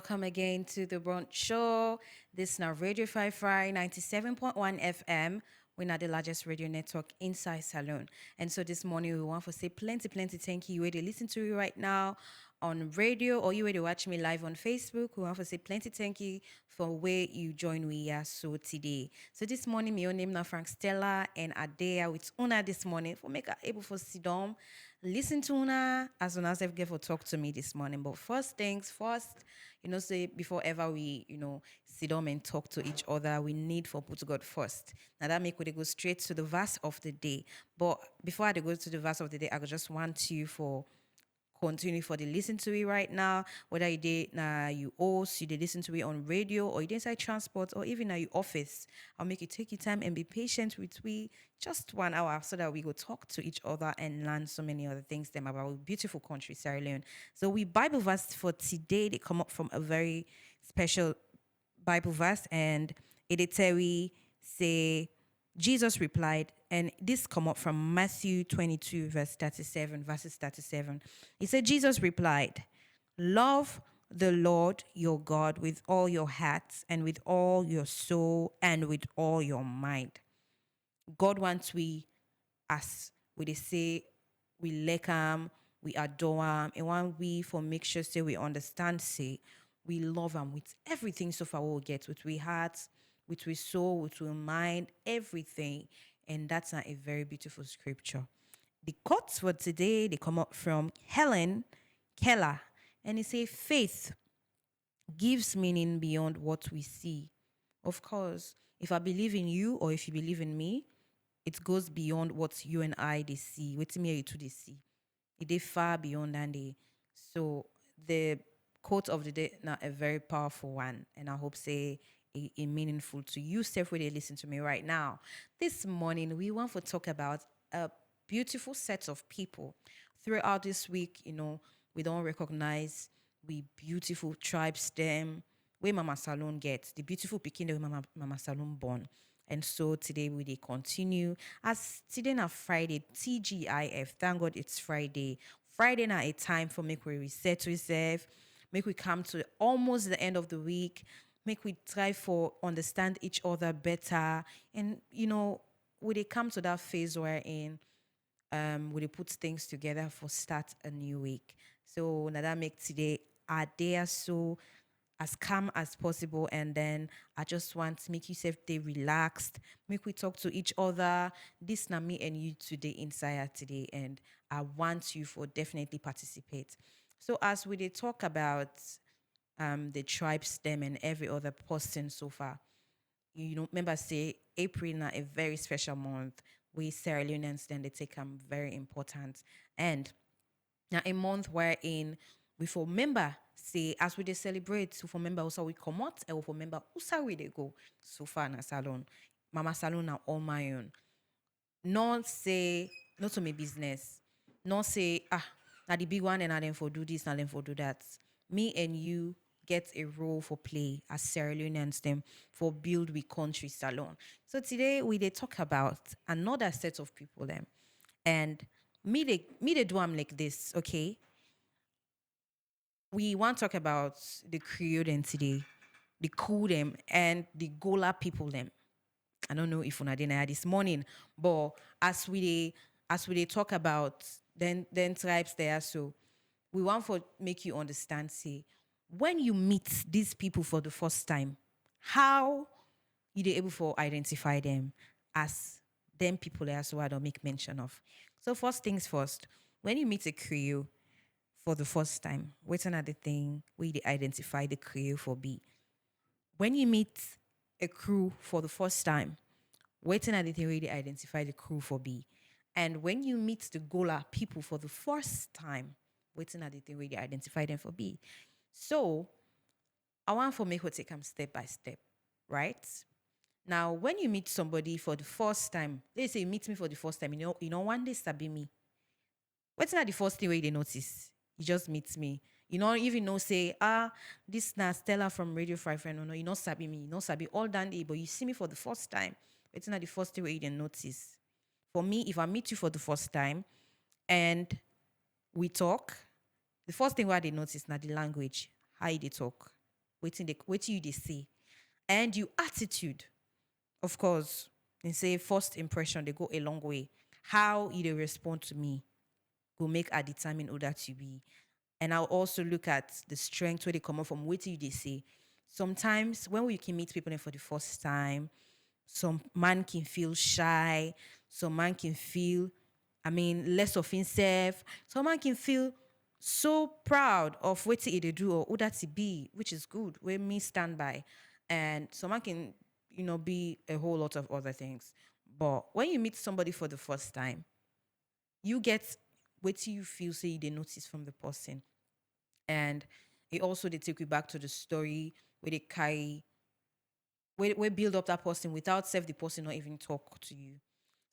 welcome again to the Brunch show. This is now Radio 5 Fry 97.1 FM. We're not the largest radio network inside Salon. And so this morning we want to say plenty thank you. You where they listen to you right now on radio or you where they watch me live on Facebook. We want to say plenty thank you for where you join we here so today. So this morning my own name now Frankstella and Adea with Una this morning for make her able for sit down, listen to Una as soon as they get for talk to me this morning. But first things first, say before ever we, sit down and talk to each other, we need for put God first. Now that make we go straight to the verse of the day. But before I go to the verse of the day, I just want you for continue for the listen to it right now. Whether you did you host, you did listen to it on radio or you did inside transport or even at your office. I'll make you take your time and be patient with we just 1 hour so that we go talk to each other and learn so many other things them about our beautiful country, Sierra Leone. So we Bible verse for today, they come up from a very special Bible verse and it tell we say Jesus replied, and this come up from Matthew 22, verses 37. He said, Jesus replied, love the Lord your God with all your heart and with all your soul and with all your mind. God wants we, as we they say, we like him, we adore him, and when we for make sure say we understand, say, we love him with everything so far we'll get, with we hearts, with we soul, with we mind, everything. And that's not a very beautiful scripture. The quotes for today, they come up from Helen Keller. And he say, faith gives meaning beyond what we see. Of course, if I believe in you or if you believe in me, it goes beyond what you and I they see. Wait me you two they see. It is far beyond that day. So the quote of the day now a very powerful one, and I hope say a meaningful to you, Steph, where they listen to me right now. This morning we want to talk about a beautiful set of people. Throughout this week, we don't recognize we beautiful tribes them where Mama Salon gets the beautiful Pekin where Mama Salon born. And so today we they continue as today na Friday, TGIF. Thank God it's Friday. Friday na a time for make we reset ourselves, make we come to almost the end of the week, make we try for understand each other better. And we they come to that phase where in we they put things together for start a new week. So now that make today a day so as calm as possible, and then I just want to make you stay relaxed, make we talk to each other. This na me and you today inside today, and I want you for definitely participate. So as we they talk about the tribe stem and every other person so far, remember say April na a very special month. We Sierra Leoneans then they take them very important, and now a month wherein we for member say as we they celebrate, so for member also we come out and we for member also we they go so far na salon. Mama salon na all my own. Not say not to me business. Not say now the big one and I then for do this, now then for do that. Me and you get a role for play as Sierra Leoneans them for build we country salon. So today we they talk about another set of people them. And me they do I'm like this, okay? We want to talk about the Creole them today, the cool them and the Gola people them. I don't know if una did this morning, but as we talk about then tribes there, so we want to make you understand. Say when you meet these people for the first time, how you they able to identify them as them people there, so I don't make mention of. So first things first, when you meet a Creole for the first time, what's another thing where they identify the Creole for be? When you meet a crew for the first time, waiting at the thing where they identify the crew for be. And when you meet the Gola people for the first time, waiting at the thing where they identify them for be. So I want for make what take them step by step, right? Now, when you meet somebody for the first time, let's say you meet me for the first time, one day sabi me. What's not the first thing where they notice? You just meet me. You don't even know, say, this na Stella from Radio 5 friend. No, you not sabi me. You not sabi all that day, but you see me for the first time. It's not the first thing where you didn't notice. For me, if I meet you for the first time and we talk, the first thing where they notice now the language, how they talk. waiting you they say. And you attitude, of course, they say first impression, they go a long way. How you they respond to me will make a determine who that you be. And I'll also look at the strength where they come up from, what do they say. Sometimes when we can meet people for the first time, some man can feel shy, some man can feel, less of himself. Some man can feel so proud of what they do or who that he be, which is good, where me stand by. And some man can, be a whole lot of other things. But when you meet somebody for the first time, you get what you feel, say they notice from the person. And it also they take you back to the story where they carry we build up that person without self the person not even talk to you.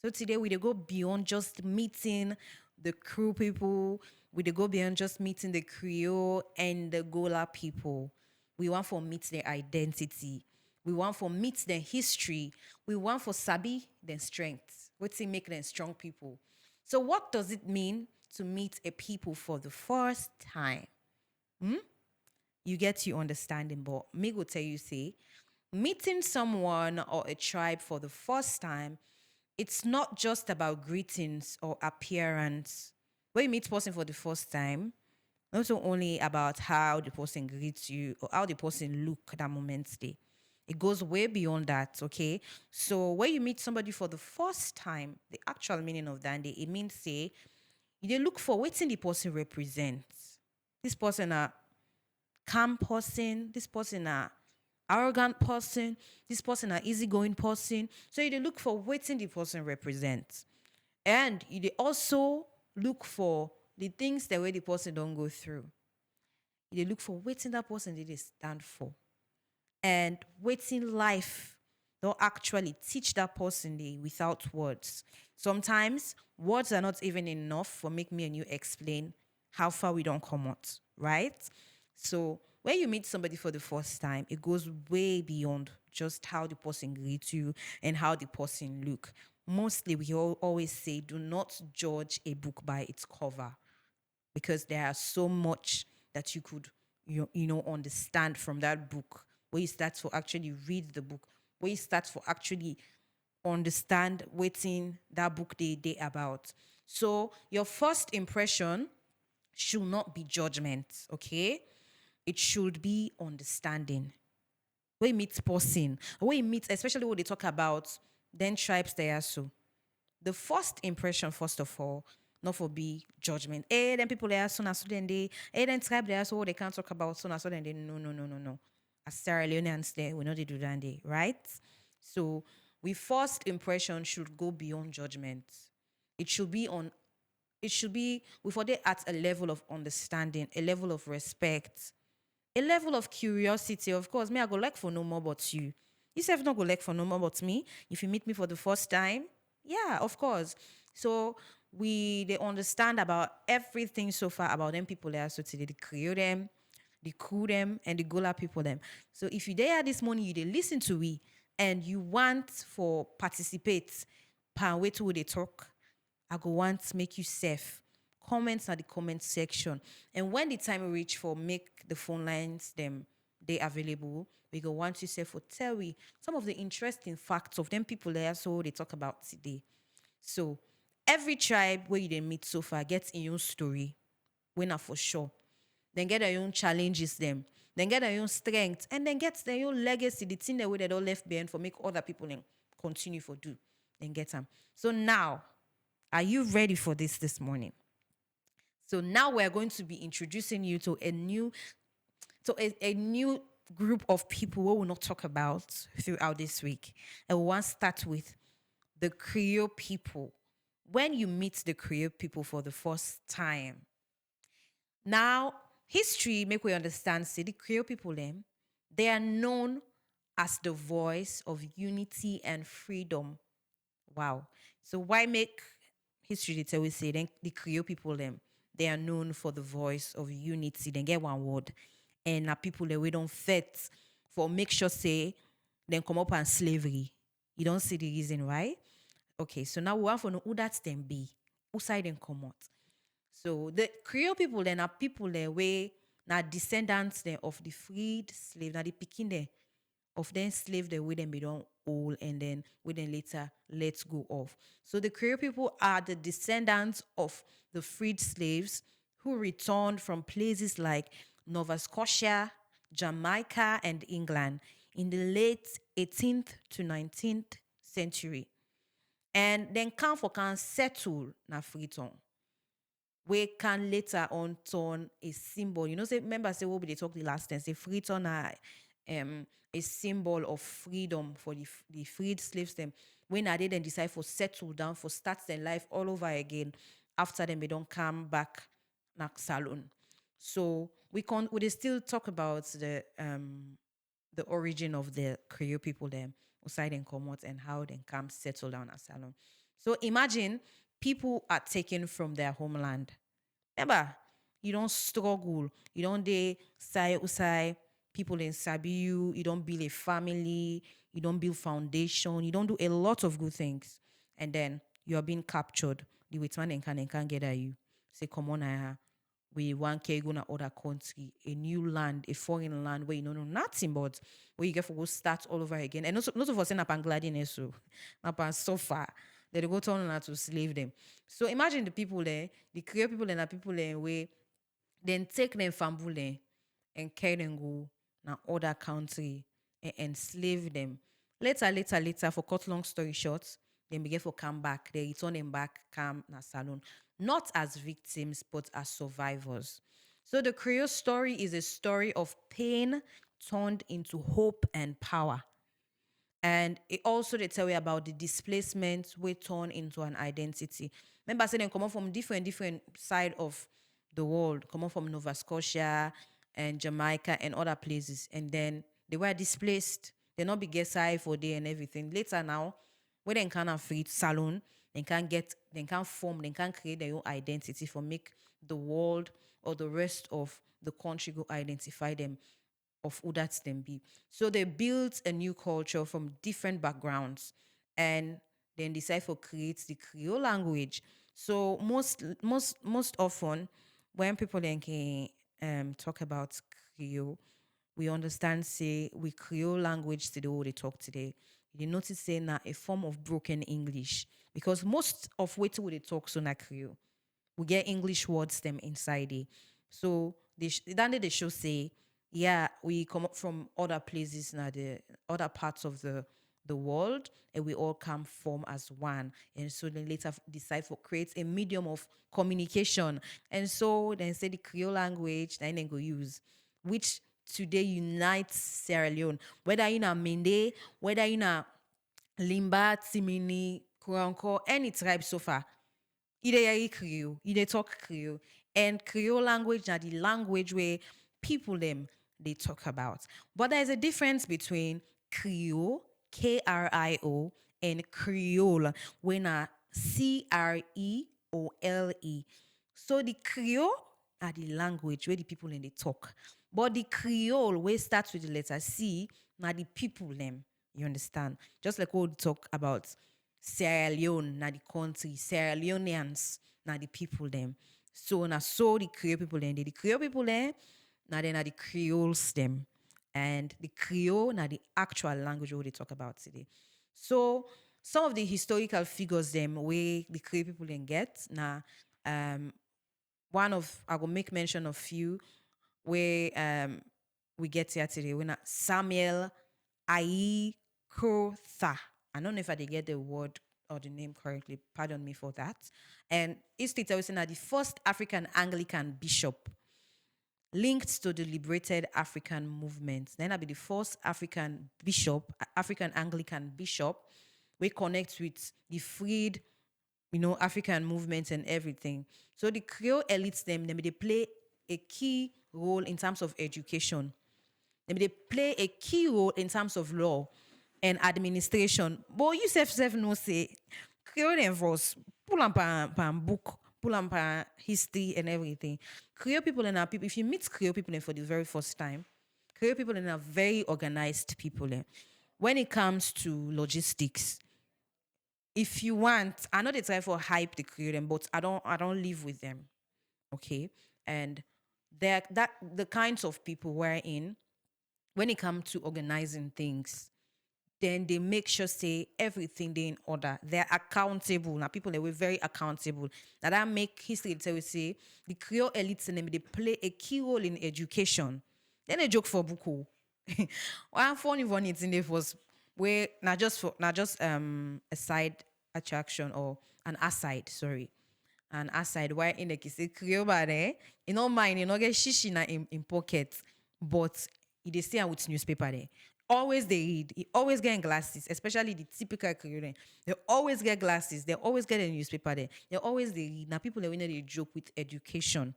So today we they go beyond just meeting the crew people. We they go beyond just meeting the Creole and the Gola people. We want for meet their identity. We want for meet their history. We want for sabi their strengths. What's it make them strong people? So what does it mean to meet a people for the first time? You get your understanding, but me go tell you say meeting someone or a tribe for the first time, it's not just about greetings or appearance. When you meet person for the first time, not only about how the person greets you or how the person look that moment day. It goes way beyond that, okay? So when you meet somebody for the first time, the actual meaning of that day, it means say you dey look for what the person represents. This person a calm person, this person a arrogant person, this person a easygoing person. So you dey look for what the person represents. And you dey also look for the things that way the person don't go through. You dey look for waiting that person they stand for. And waiting life don't actually teach that person they without words. Sometimes words are not even enough for make me and you explain how far we don't come out, right? So when you meet somebody for the first time, it goes way beyond just how the person greets you and how the person look. Mostly we always say do not judge a book by its cover because there are so much that you could understand from that book where you start to actually read the book, where you start to actually understand waiting that book they about. So your first impression should not be judgment, okay? It should be understanding. When you meet person, when you meet, especially when they talk about then tribes there so. The first impression, first of all, not for be judgment. Then people there soon as then they then tribe there so they can't talk about soon as then they no. As Sarah Leoneans there, we know they do that day, right? So we first impression should go beyond judgment. It should be on it should be we for they at a level of understanding, a level of respect, a level of curiosity. Of course, me, I go like for no more but you. You self not go like for no more but me. If you meet me for the first time, yeah, of course. So they understand about everything so far about them people there. So today they create them, the crew them, and the Gola people them. So if you there this morning, you they listen to we and you want for participate, pan wait till they talk. I go want to make you safe. Comments at the comment section. And when the time reach for make the phone lines them they available, we go want you safe for tell we some of the interesting facts of them people there so they talk about today. So every tribe where you dey meet so far gets in your story, winner for sure. Then get their own challenges them. Then get their own strength. And then get their own legacy, the thing that way they don't left behind for make other people then continue for do. Then get them. So now, are you ready for this morning? So now we're going to be introducing you to a new group of people we will not talk about throughout this week. And we want to start with the Creole people. When you meet the Creole people for the first time, now history make we understand. Say the Creole people them, they are known as the voice of unity and freedom. Wow. So why make history they tell we say then the Creole people them they are known for the voice of unity. Then get one word. And now people that we don't fit for make sure say then come up and slavery. You don't see the reason why. Okay, so now we want to know who that's them be. Who side them come out. So the Creole people then are people there way Now descendants them of the freed slave. Now the picking them of them slave the way them be done all and then we then later let go of. So the Creole people are the descendants of the freed slaves who returned from places like Nova Scotia, Jamaica, and England in the late 18th to 19th century. And then come for can settle na Freetown we can later on turn a symbol. You know, say remember say what we they talk the last time. Say Freetown are a symbol of freedom for the freed slaves them. When are they then decide for settle down for start their life all over again after them they don't come back na salon. So we dey still talk about the origin of the Creole people them outside and come out and how they come settle down at salon. So imagine people are taken from their homeland. Remember, you don't struggle. You don't de say usai people in sabi you. You don't build a family. You don't build foundation. You don't do a lot of good things, and then you are being captured. The witman and can get at you. Say, come on, we want to go to other country, a new land, a foreign land where you know nothing but where you get to go start all over again. And also, not of us in Apangladine, so Napan so far. They go turn to slave them. So imagine the people there, the Creole people and the people there where then take them from Bule and carry them go now other country and enslave them. Later, for cut long story short, they begin for come back. They return them back, come na salon. Not as victims, but as survivors. So the Creole story is a story of pain turned into hope and power. And it also they tell you about the displacement we turn into an identity. Remember, I said they come up from different side of the world, come up from Nova Scotia and Jamaica and other places, and then they were displaced. They not be get side for day and everything. Later now, when they can free salon, they can form, they can create their own identity for make the world or the rest of the country go identify them of who that's them be. So they built a new culture from different backgrounds and then decide for create the Creole language. So most often when people then can talk about Creole, we understand say we Creole language today what they talk today. You notice say now a form of broken English because most of what they talk so na Creole we get English words them inside it. So then they show say, yeah, we come up from other places now, the other parts of the world, and we all come form as one. And so then later decide for create a medium of communication. And so then say the Creole language, then they go use, which today unites Sierra Leone. Whether in a Mende, whether in a Limba, Timini, Kuranko, any tribe so far they Creole, they talk Creole. And Creole language are the language where people them they talk about. But there's a difference between Creole, Krio, and Creole, when a Creole. So the Creole are the language where the people in they talk. But the Creole, where starts with the letter C, now the people them. You understand? Just like what we talk about Sierra Leone, na the country, Sierra Leoneans, na the people them. So the Creole people them, the Creole people them, na then na the Creoles them. And the Creole na the actual language we they talk about today. So some of the historical figures them where the Creole people then get na um one of I will make mention of few where we get here today. When Samuel Ai Krotha. I don't know if I did get the word or the name correctly. Pardon me for that. And history tells us that the first African Anglican bishop linked to the liberated African movement. Then I'll be the first African bishop, African Anglican bishop, we connect with the freed, African movement and everything. So the Creole elites they play a key role in terms of education. They play a key role in terms of law and administration. But you self no say Creole enforce pull up pan book, pull up pan history and everything. Creole people and our people, if you meet Creole people for the very first time, Creole people and are very organized people. When it comes to logistics, if you want, I know they try for hype the Creole, but I don't live with them. Okay. And They're that the kinds of people we're in when it comes to organizing things, then they make sure say everything they in order. They're accountable. Now people they were very accountable. Now that make history tell you say the Creole elites and them they play a key role in education. Then a joke for Buku. One funny one it's in there was where not just a side attraction or an aside, sorry. An aside why in the case Creole there, you know mine, you know get shishi na in pocket, but they stay out with newspaper there. Always they read. He always getting glasses, especially the typical Creole. They always get glasses. They always get a newspaper there. They always they read. Now people they joke with education.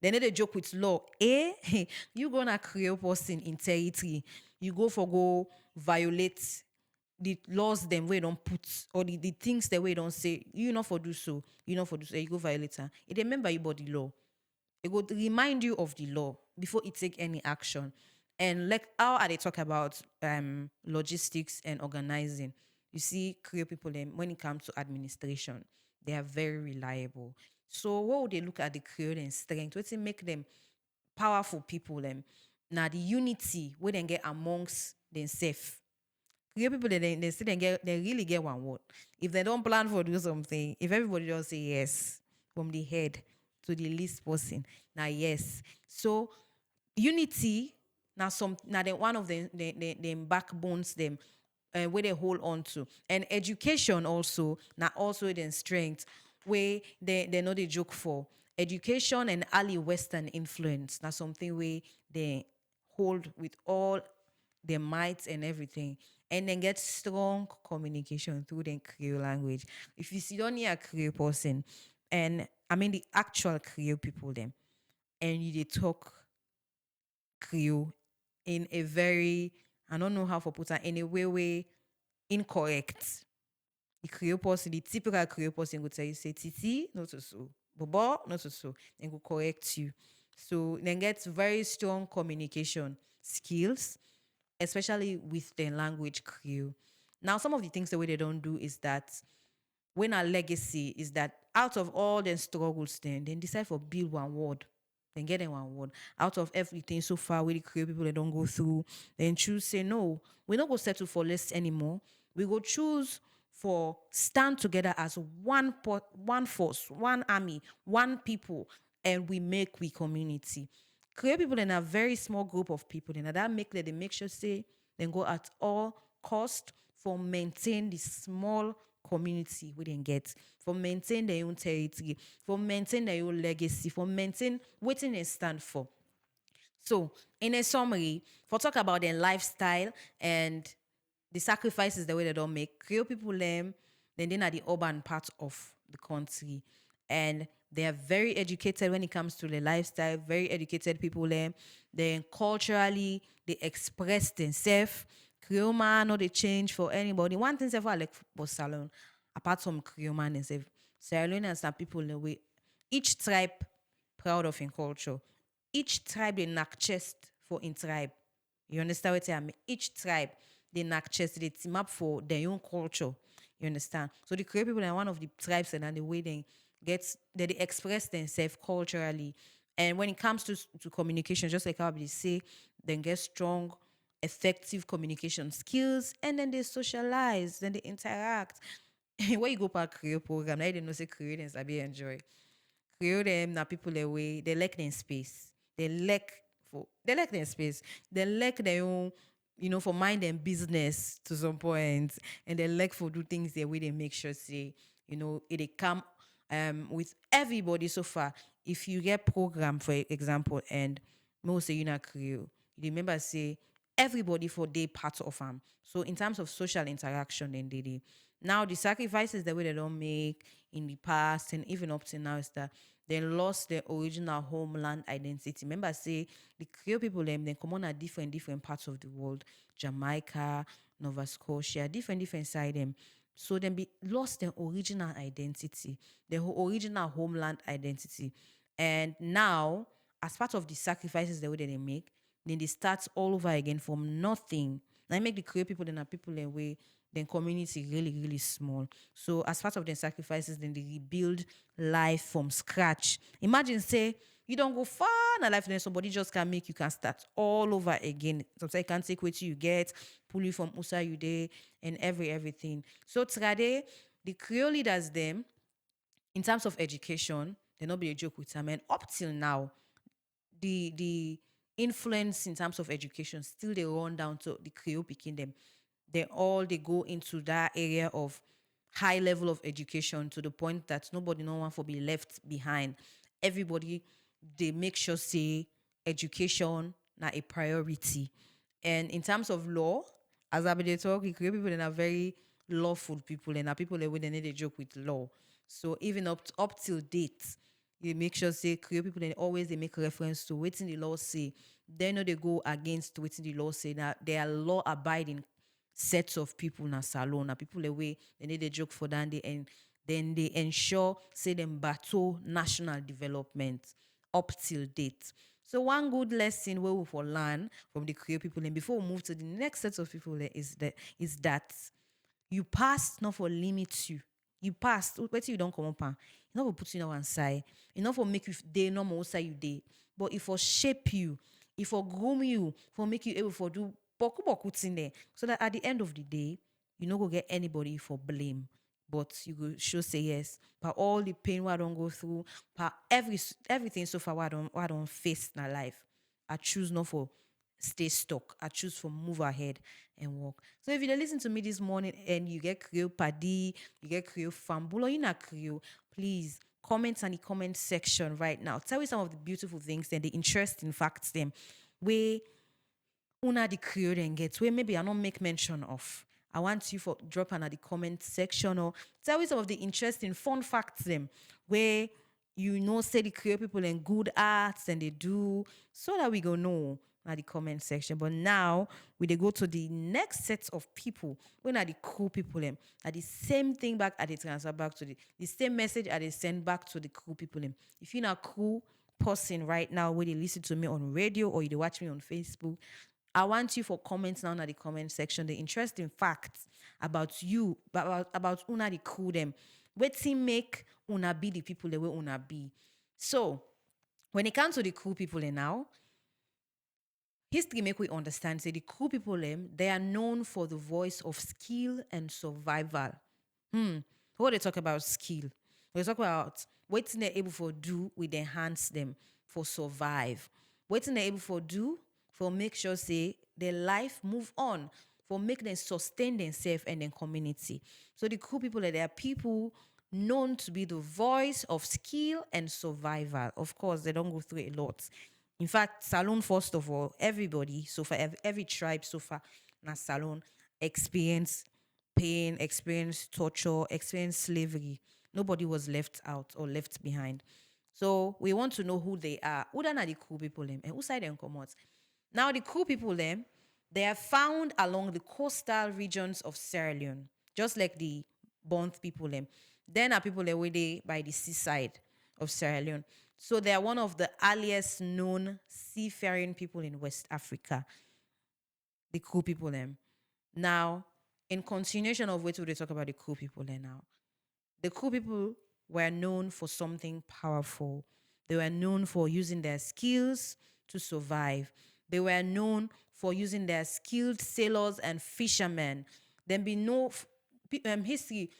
They need a joke with law. Eh? You gonna create person in territory. You go violate the laws them where don't put or the things that we don't say. You not for do so. You not for do so. You go violate her. It remember you about the law. It would remind you of the law before it take any action. And like how are they talk about logistics and organizing? You see, career people them when it comes to administration, they are very reliable. So what would they look at the career and strength? What's it make them powerful people them? Now the unity where they get amongst themselves. Career people they still they really get one word. If they don't plan for do something, if everybody just say yes from the head to the least person, now yes. So unity now some now the one of the backbones them where they hold on to, and education also now also then strength where they know they joke for education and early Western influence. Now something where they hold with all their might and everything, and then get strong communication through the Creole language. If you see only a Creole person, and I mean the actual Creole people them, and you they talk Creole in a very, I don't know how to put that, in a way incorrect. The Creole person, the typical Creole person would tell you, say, Titi, not so. Bobo, not so. And will correct you. So then get very strong communication skills, especially with the language Creole. Now, some of the things the way they don't do is that when our legacy is that out of all the struggles, then decide for build one word. Then get them one word. Out of everything so far, we the Creole people they don't go through, then choose say no, we not go settle for less anymore. We go choose for stand together as one force, one army, one people, and we make we community. Create people in a very small group of people, and that make them they make sure say then go at all cost for maintain the small community we didn't get, for maintain their own territory, for maintain their own legacy, for maintain what they stand for. So, in a summary, for talk about their lifestyle and the sacrifices the way they don't make, Creole people then they are the urban part of the country. And they are very educated when it comes to the lifestyle, very educated people them. Then culturally, they express themselves. Creole man, no they change for anybody. One thing I like for salon, apart from Creole man and Sierra Leoneans are people in the way. Each tribe proud of in culture. Each tribe they knock chest for in tribe. You understand what I mean? Each tribe they knock chest, they team up for their own culture. You understand? So the Creole people are one of the tribes and then the way they express themselves culturally. And when it comes to communication, just like how they say, then get strong, effective communication skills, and then they socialize, then they interact. When you go for a Creole program, now they know say Creole I be enjoy. Creole them now people away, they like their space. They like their space. They like their own, for mind and business to some point. And they like for do things the way they make sure say, it they come with everybody so far. If you get program, for example, and most say you not Creole, you remember say everybody for day part of them. So in terms of social interaction, then they now the sacrifices the way they don't make in the past and even up to now is that they lost their original homeland identity. Remember, say the Creole people them they come on at different parts of the world, Jamaica, Nova Scotia, different side them. So then be lost their original identity, their original homeland identity. And now, as part of the sacrifices the way that they make, then they start all over again from nothing. Now make the Creole people then are people in way then community really small. So as part of their sacrifices, then they rebuild life from scratch. Imagine say You don't go far in life, then somebody just can make you can start all over again. Sometimes you can take what you get, pull you from Usa you day, and everything. So today, the Creole leaders them in terms of education, they not be a joke with them. And up till now, the influence in terms of education still they run down to the Creole picking them. They go into that area of high level of education to the point that nobody no one for be left behind. Everybody they make sure say education na a priority. And in terms of law, as I be dey talk, the Creole people they are very lawful people and are people that when they need a joke with law. So even up till date, you make sure say Creole people then always they make reference to waiting the law say. They know they go against waiting the law say that they are law abiding sets of people na salon na people away they need a joke for that day and then they ensure say them battle national development up till date. So one good lesson where we for learn from the Creole people and before we move to the next set of people is that you pass not for limit you. You pass. Wait till you don't come up. You not for put you on one side. You not for make you day normal side you day. But if for shape you, if for groom you, for make you able for do boku thing there. So that at the end of the day, you not go get anybody for blame. But you go show say yes. But all the pain what I don't go through, but everything so far what I don't face in my life. I choose not for stay stuck. I choose for move ahead and walk. So if you dey listen to me this morning and you get Creole Paddy, you get Creole Fambul, or you not Creole, please comment on the comment section right now. Tell me some of the beautiful things and the interesting facts them where una the Creole then gets where maybe I don't make mention of. I want you for drop on the comment section or tell me some of the interesting fun facts them where you know say the Creole people and good arts and they do so that we go know at the comment section. But now we they go to the next set of people when are the cool people them are the same thing back at the transfer back to the same message at they send back to the cool people them. If you're not cool person right now where they listen to me on radio or you they watch me on Facebook, I want you for comments down at the comment section. The interesting facts about you, about una the cool them. Wetin make una be the people the way una be. So when it comes to the cool people now, history make we understand say the cool people them they are known for the voice of skill and survival. What they talk about skill. They talk about what they're able for do with their hands them for survive. What they're able for do for make sure say their life move on, for make them sustain themselves and their community. So the cool people they are people known to be the voice of skill and survival. Of course, they don't go through a lot. In fact, Salon, first of all, everybody so far, every tribe so far, na Salon experience pain, experience torture, experience slavery. Nobody was left out or left behind. So we want to know who they are. Who are the cool people them and who side them come out. Now the cool people them, they are found along the coastal regions of Sierra Leone, just like the Bond people them. Then are people that were they by the seaside of Sierra Leone. So they are one of the earliest known seafaring people in West Africa. The cool people them. Now, in continuation of what they talk about the cool people there now, the cool people were known for something powerful. They were known for using their skills to survive. They were known for using their skilled sailors and fishermen. Then be no history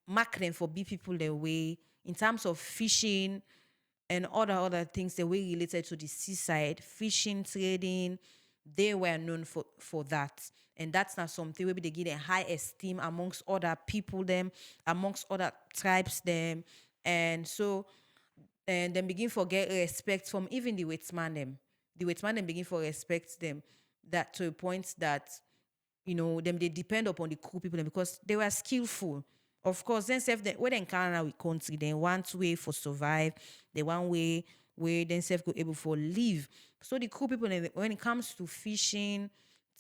mark them for be people their way in terms of fishing and other things that were related to the seaside, fishing, trading. They were known for that. And that's not something where they get a high esteem amongst other people, them, amongst other tribes, them. And so, and then begin for get respect from even the waitsman, them. The waitsman then begin for respect them that to a point that them they depend upon the cool people because they were skillful. Of course, then self when they encounter with country, then one way for survive, the one way where then self go able for live. So the cool people when it comes to fishing,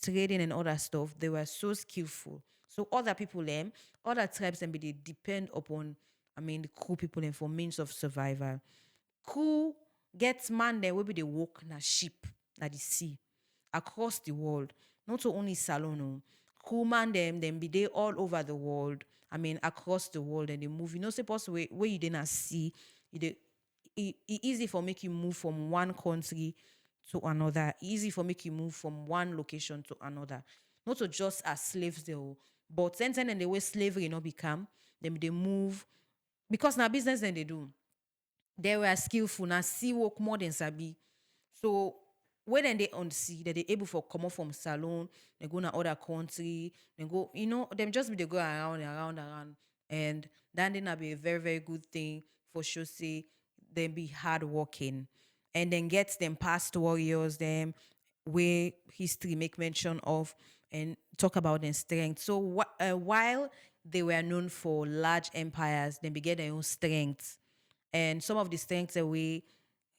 trading and other stuff, they were so skillful. So other people them, other tribes them they depend upon the cool people them for means of survival. Cool gets man there will be the walk na ship na the sea across the world. Not only Salon, no. Cool man them be there all over the world. Across the world and they move. You know, suppose where you didn't see, you dey easy for make you move from one country to another. Easy for make you move from one location to another. Not to just as slaves though, but then and the way slavery not become, them they move because now business then they do. They were skillful now see work more than sabi. So when then they on sea that they able for come off from salon, they go to other country, they go, them just be they go around and around and around. And that then be a very, very good thing for sure say they be hard working. And then get them past warriors, them where history make mention of and talk about their strength. So while they were known for large empires, they began their own strengths. And some of the strengths that we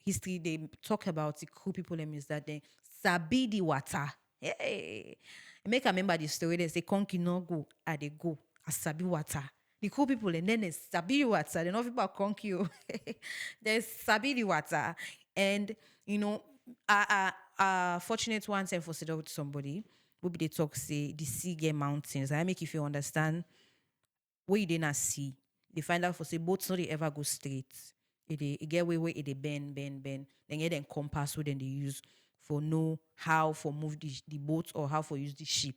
history they talk about the cool people them is that they sabi the water. Hey. Make I remember the story. They say conky no go, I they go. I sabi water. The cool people and then they sabi the water. They know people conky you. They sabi the water. And fortunate ones and for sit with somebody. We be they talk say the sea get mountains. I make if you understand what you didn't see. They find out for say boats not they ever go straight. It get way it they bend. Then get then compass where then they use for know how for move the boat or how for use the ship.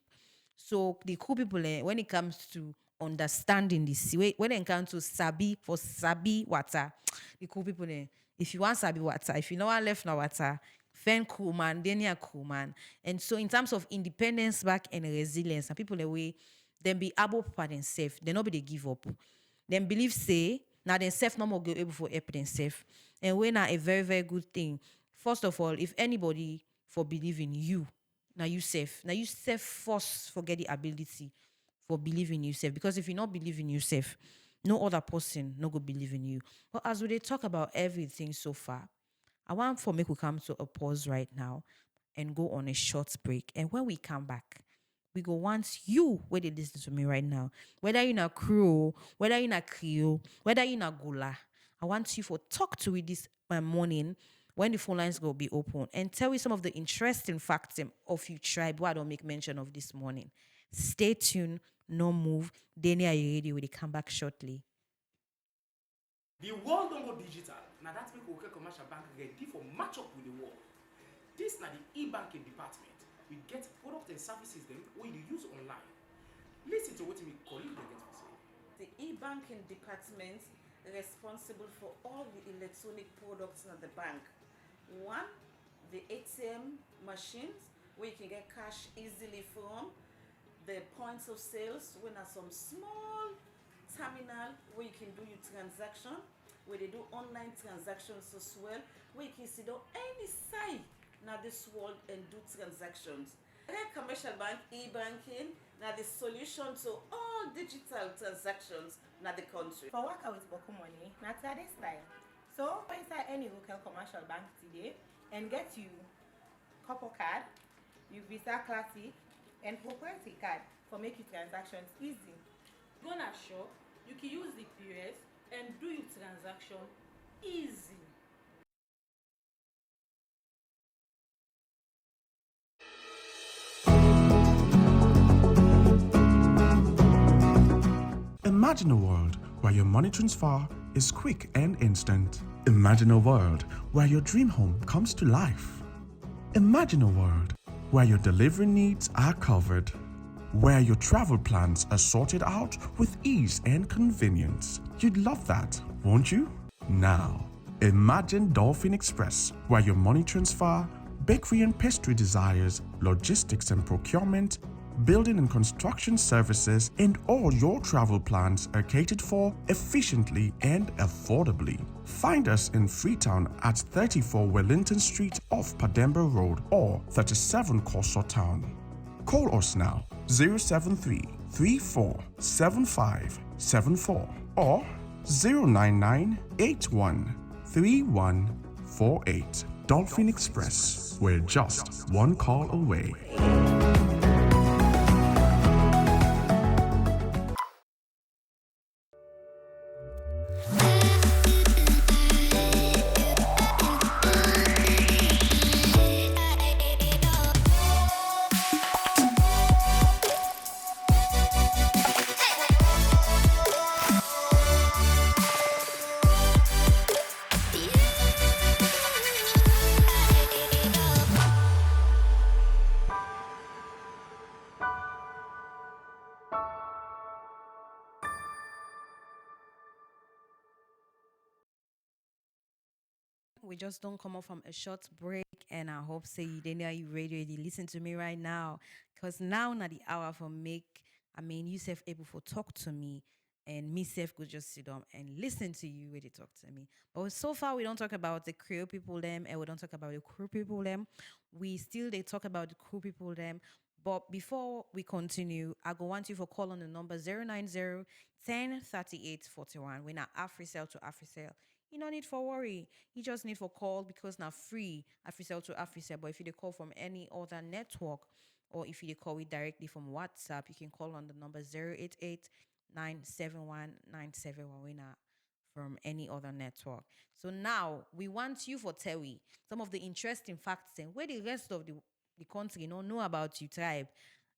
So the cool people when it comes to understanding the sea, when it comes to sabi water, the cool people if you want sabi water, if you know what left now water, fen cool man, then you're cool man. And so in terms of independence back and resilience, and people away, then be able for themselves, they not be they give up. Then believe say now themselves no more go able for help themselves. And when are a very, very good thing. First of all, if anybody for believe in you, now you self first forget the ability for believing yourself. Because if you not believe in yourself, no other person no go believe in you. But as we talk about everything so far, I want for make we come to a pause right now and go on a short break. And when we come back, we go want you where they listen to me right now. Whether you're in a Creole, whether you're in a Creole, whether you're in a Gola, I want you for talk to me this morning when the phone lines go be open and tell me some of the interesting facts of your tribe what I don't make mention of this morning. Stay tuned, no move. Danny, are you ready? Will come back shortly? The world don't go digital. Now that's make okay commercial bank ready for match up with the world. This now the e-banking department. We get products and services them where you use online. Listen to what my colleague they get to say. The e-banking department responsible for all the electronic products in the bank. One, the ATM machines where you can get cash easily from. The points of sales when are some small terminal where you can do your transaction, where they do online transactions as well, where you can see down any site now this world and do transactions. Commercial bank, e-banking, now the solution to all digital transactions in the country. For work with Boku Money, not this style. So go inside any local commercial bank today and get you couple card, you Visa Classic, and proprietary card for make your transactions easy. Go na shop, you can use the POS and do your transaction easy. Imagine a world where your money transfer is quick and instant. Imagine a world where your dream home comes to life. Imagine a world where your delivery needs are covered, where your travel plans are sorted out with ease and convenience. You'd love that, won't you? Now, imagine Dolphin Express, where your money transfer, bakery and pastry desires, logistics and procurement, building and construction services, and all your travel plans are catered for efficiently and affordably. Find us in Freetown at 34 Wellington Street off Pademba Road or 37 Corso Town. Call us now 073 347574 or 099 81 3148. Dolphin Express, we're just one call away. Yeah. We just don't come off from a short break, and I hope say you didn't know you radio you listen to me right now. Cause now not the hour for make you self able for talk to me and me self could just sit down and listen to you when they talk to me. But so far we don't talk about the Creole people them and we don't talk about the crew people them. We still they talk about the crew people them. But before we continue, I go want you for call on the number 090 10 38 41. We're not AfriCell to AfriCell. You no need for worry. You just need for call because now free AfriCell to AfriCell. But if you dey call from any other network or if you dey call it directly from WhatsApp, you can call on the number 088 971 971. We're not from any other network. So now we want you for Terry some of the interesting facts and where the rest of the country don't know about you tribe.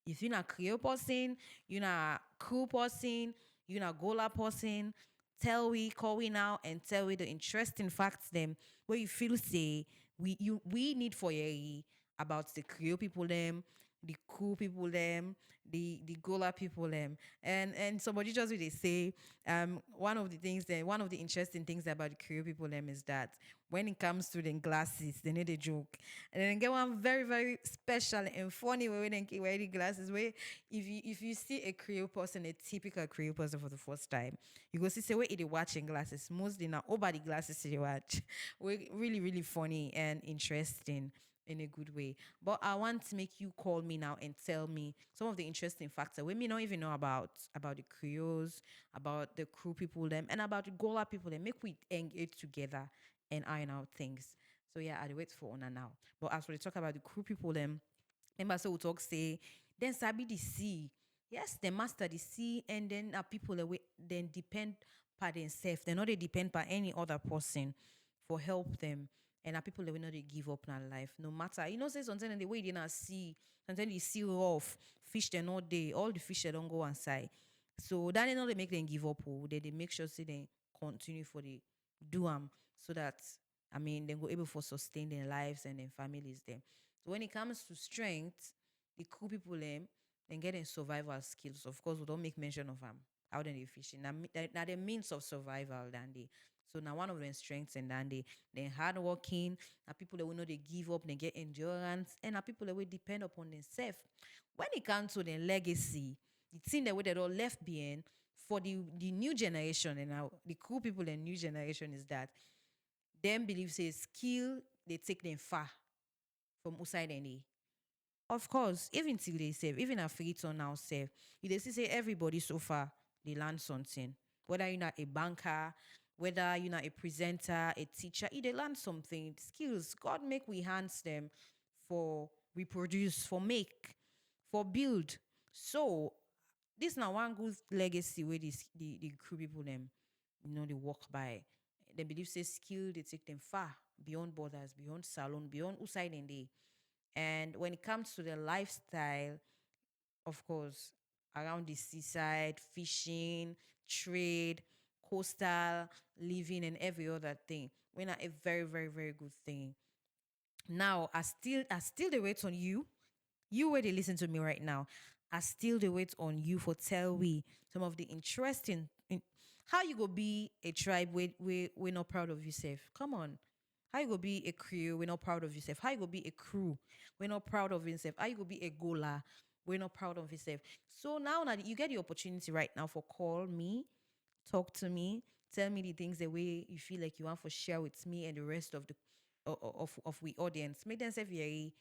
If you're not Creole person, you're not crew person, you're not Gola person, tell we, call we now and tell we the interesting facts them where you feel say we need for you about the Creole people them, the cool people them, the Gola people them, and somebody just really say one of the interesting things about the Creole people them is that when it comes to the glasses, they need a joke, and then get one very very special and funny way when they keep wearing glasses. Where if you see a Creole person, a typical Creole person for the first time, you go see say where they watching glasses mostly now over the glasses they watch. We really really funny and interesting in a good way. But I want to make you call me now and tell me some of the interesting facts that we may not even know about the Creoles, about the crew people them, and about the Gola people them. Make we engage together and iron out things. So yeah, I wait for Ona now. But as we talk about the crew people them, remember so we talk say then sabi the sea. Yes, they master the sea and then people that we then depend by themselves. They not they depend by any other person for help them. And people that we know they give up in life. No matter. You know, say sometimes in the way they not see, sometimes you see rough, fish they not day, all the fish they don't go inside. So that they know they make them give up. Oh, they make sure say they continue for the do them so that they go able for sustain their lives and their families them. So when it comes to strength, the cool people them then getting survival skills. Of course, we don't make mention of them. How then they fishing? Now the means of survival than they. So now one of their strengths and then they hardworking, now people that will know they give up, they get endurance, and now people that will depend upon themselves. When it comes to their legacy, the thing that we that all left behind for the new generation and now the cool people and new generation is that them believe say skill they take them far from outside any. Of course, even till they save, even a free turn now save, you they see say everybody so far they learn something. Whether you're not a banker, whether you're not a presenter, a teacher, they learn something. Skills. God make we hands them for reproduce, for make, for build. So this now one good legacy where the crew people them, they walk by. They believe say skill, they take them far beyond borders, beyond salon, beyond outside and they. And when it comes to the lifestyle, of course, around the seaside, fishing, trade, coastal living, and every other thing, we're not a very, very, very good thing. Now, I still the wait on you. You where they listen to me right now. I still the wait on you for tell we some of the how you go be a tribe we're not proud of yourself. Come on. How you go be a crew, we're not proud of yourself. How you go be a crew, we're not proud of yourself. How you go be a gola, we're not proud of yourself. So now that you get the opportunity right now for call me, talk to me, tell me the things the way you feel like you want to share with me and the rest of of we audience. Make them say very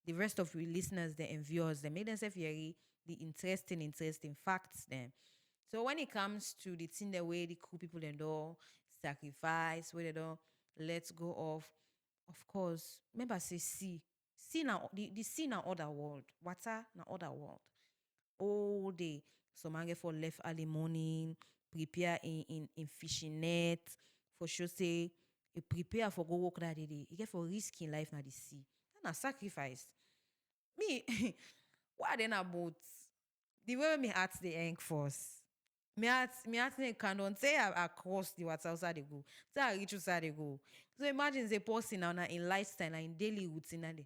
the rest of we listeners, the and viewers, they make them say very the interesting facts then. So when it comes to the thing the way the cool people they do sacrifice, where they don't let go of course, remember say sea. Sea now the sea now other world. Water now other world all day. So man get for left early morning, prepare in fishing net, for sure say you prepare for go walk that day. You get for risking life na the sea. That na sacrifice. Me, what then about the way me heart the ink force? Me heart they cannot say I cross the water outside they go. Say I reach outside they go. So imagine the person now na in lifestyle na in daily routine and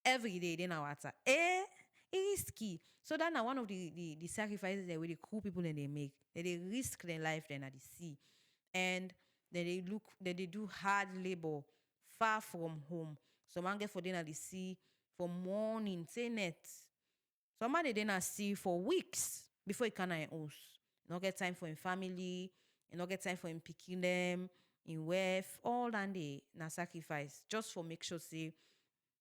every day they na water. It is key. So that now one of the sacrifices that the cool people that they make. That they risk their life then at the sea. And that they do hard labor, far from home. Some man get for dinner the sea for morning, say net. Some man they dinner see for weeks before he can house. Not get time for him family, you not get time for him picking them, in wife, all that day na sacrifice. Just for make sure say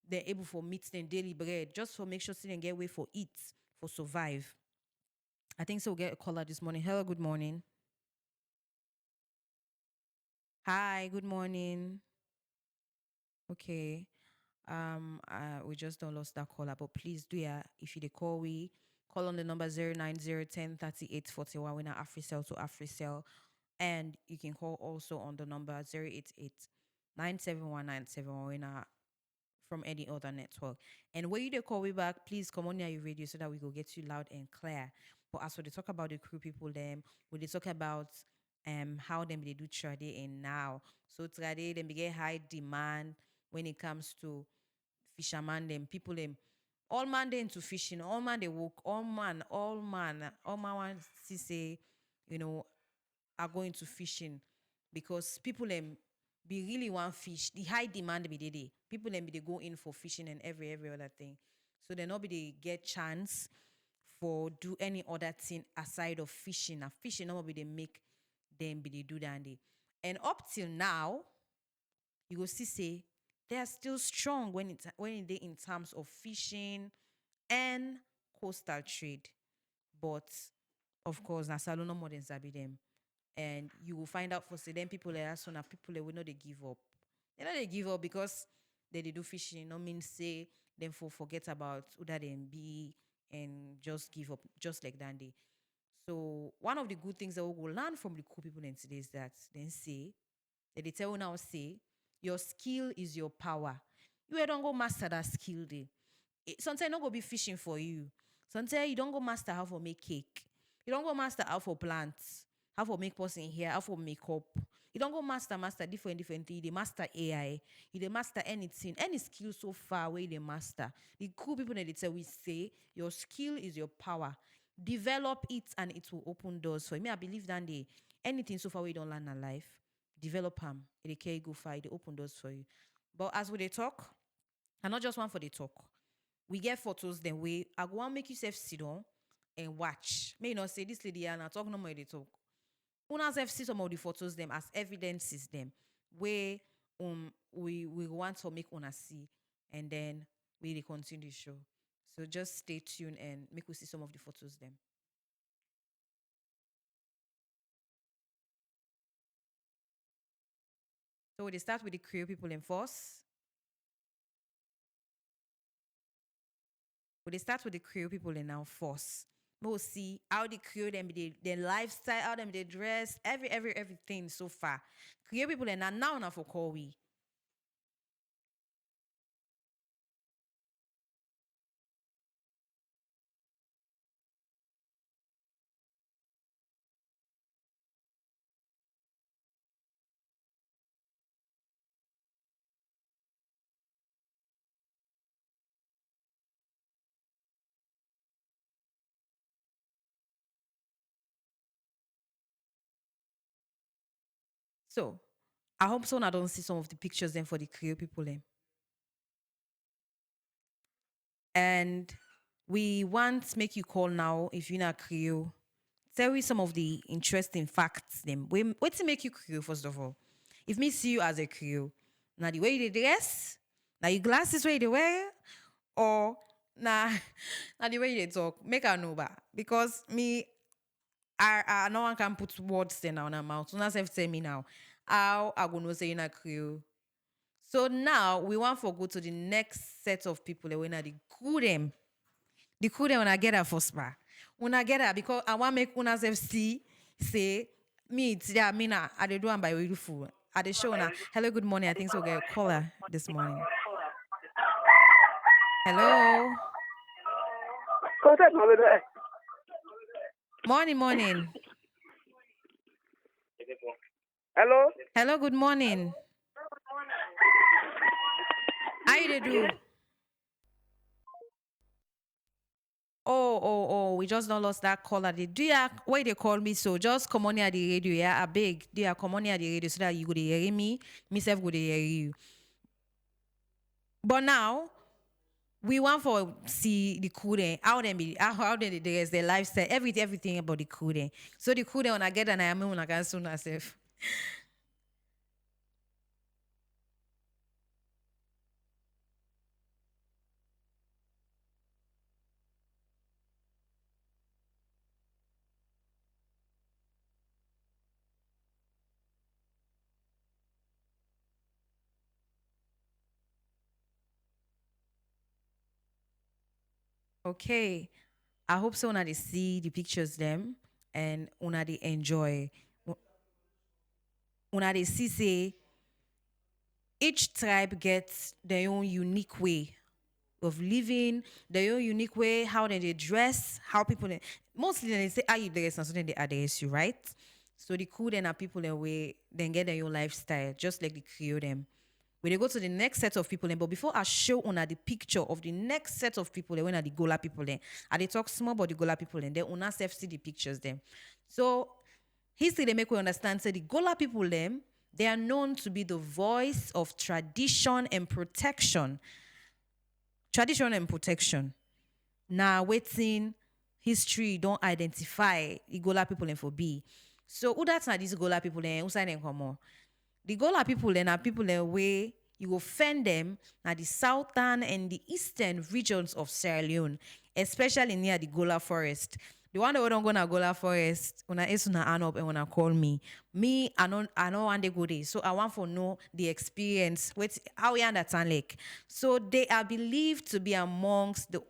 they're able for meet them daily bread, just for make sure say they get way for eat, for survive. I think so. We'll get a caller this morning. Hello, good morning. Hi, good morning. Okay. We just don't lost that caller, but please do yeah. If you dey call, we call on the number 090103841. We're not AfriCell to AfriCell, and you can call also on the number 088 971 971. We're not from any other network. And when you dey call we back, please come on near your radio so that we go get you loud and clear. But as we dey talk about the crew people, them we dey talk about how them they do trade and now. So trade them they get high demand when it comes to fisherman them people them all man they into fishing, all man they work, all man want to say, you know, are going to fishing because people them be really want fish. The high demand be they people them be they go in for fishing and every other thing. So they not be they get chance for do any other thing aside of fishing. Now fishing not be they make them be they do that and they. And up till now, you go see say they are still strong when they in terms of fishing and coastal trade. But of course, na salon no more than sabi them. And you will find out for say them people like so now people will know they give up. They know they give up because they do fishing. No mean say them for forget about who that them be and just give up just like that day. So one of the good things that we will learn from the cool people in today is that they tell you now say your skill is your power. You don't go master that skill day. Sometimes don't go be fishing for you. Sometimes you don't go master how to make cake. You don't go master how for plants, how for make person here, how for makeup. You don't go master different things. They master AI. You they master anything, any skill so far away they master. The cool people that they tell we say your skill is your power. Develop it and it will open doors for you. Me, I believe that day anything so far we don't learn in life, develop them. It can go far, they open doors for you. But as we they talk, and not just one for the talk. We get photos then we I go and make yourself sit down and watch. May you not say this lady and I talk no more they talk. Una self see some of the photos them as evidences them where we want to make una see and then we dey continue the show. So just stay tuned and make we see some of the photos them. So we start with the Creole people in force. We start with the Creole people in our force. We'll see how the Creole them their lifestyle, how them they dress, everything so far. Creole people and now for call we. So I hope so I don't see some of the pictures then for the Creole people then. And we want to make you call now if you're not Creole. Tell me some of the interesting facts them. What to make you Creole first of all? If me see you as a Creole, now the way you dress, now your glasses way they wear, or nah, now the way they talk, make her know that. Because me, I no one can put words there now in her mouth. So now self tell me now. How I gonna say in a Creole? So now we want to go to the next set of people that when the cool them. The cool them when I get her for spa. When I get her because I want make una self see say me it's yeah, me na I dey do am by way food. I dey show now. Hello, good morning. I think so get a caller this morning. Hello. Morning. Hello? Hello, good morning. How you dey do? Oh, we just don't lost that caller. Do you why they call me so? Just come on here the radio, yeah. I beg. Do you come on here the radio so that you go to hear me? Myself go to hear you. But now we want for see the Kude, how they dress, their lifestyle, everything about the Kude. So the Kude when I get an I am when I can soon myself. Okay. I hope so when they see the pictures them and when they enjoy. When they see say each tribe gets their own unique way of living, their own unique way, how they dress, how people mostly they say how you dress and so then they address you, right? So the cool then are people that way then get their own lifestyle, just like the Creole them. When they go to the next set of people, but before I show on the picture of the next set of people, when are the Gola people then, I they talk small about the Gola people then, they una self see the pictures them. So history they make we understand say the Gola people them, they are known to be the voice of tradition and protection. Tradition and protection. Now waiting history don't identify Igola people and for B. So who that's not these Igola people and who sign them come on? The Gola people then are people in way you will find them at the southern and the eastern regions of Sierra Leone, especially near the Gola forest. The one that we don't go to Gola forest, when I is una hand up and when I call me, I know want to go there. So I want to know the experience, with how we understand like. So they are believed to be amongst the